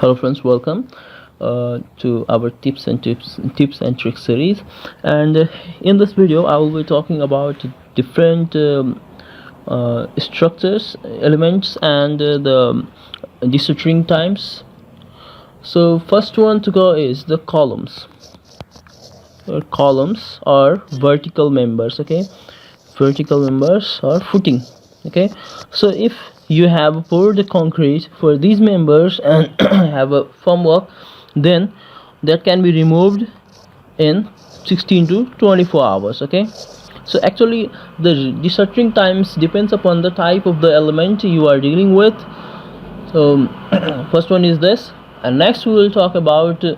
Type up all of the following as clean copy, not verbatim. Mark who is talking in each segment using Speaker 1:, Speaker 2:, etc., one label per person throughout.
Speaker 1: Hello friends, welcome to our tips and tricks series. And in this video I will be talking about different structures, elements, and the desuturing times. So first one to go is the columns. Columns are vertical members, okay? Vertical members or footing, okay? So if you have poured the concrete for these members and have a formwork, then that can be removed in 16 to 24 hours, okay? So actually the desuturing times depends upon the type of the element you are dealing with. So first one is this, and next we will talk about the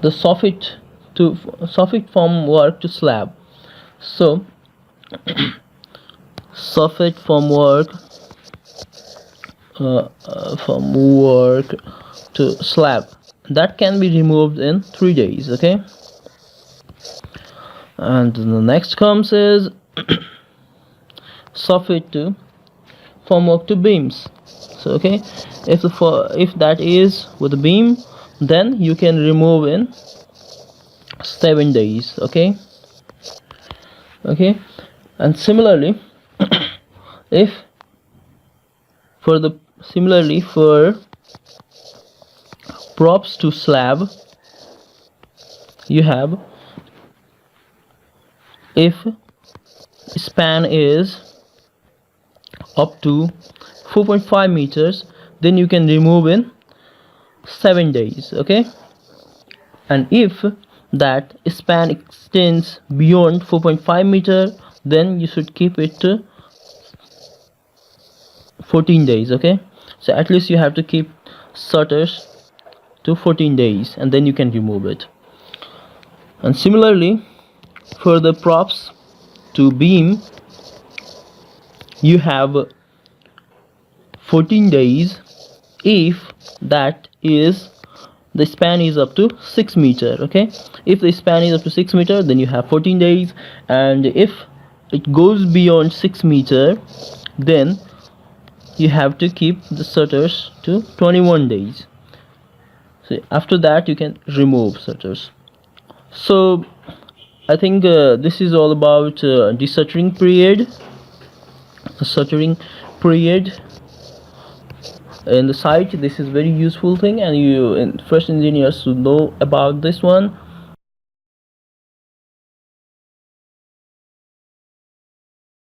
Speaker 1: Soffit formwork to slab. So Soffit formwork to slab, that can be removed in 3 days, okay? And the next comes is Soffit to formwork to beams. So okay, if that is with a beam, then you can remove in 7 days, okay? And similarly for props to slab, you have, if span is up to 4.5 meters, then you can remove in 7 days, okay? And if that span extends beyond 4.5 meter, then you should keep it to 14 days, okay? So at least you have to keep structures to 14 days and then you can remove it. And similarly for the props to beam, you have 14 days if that is the span is up to 6 meter, okay? If the span is up to 6 meter, then you have 14 days, and if it goes beyond 6 meter, then you have to keep the structures to 21 days. So after that you can remove structures. So I think this is all about desuturing period. In the site, this is very useful thing, and you first engineers should know about this one.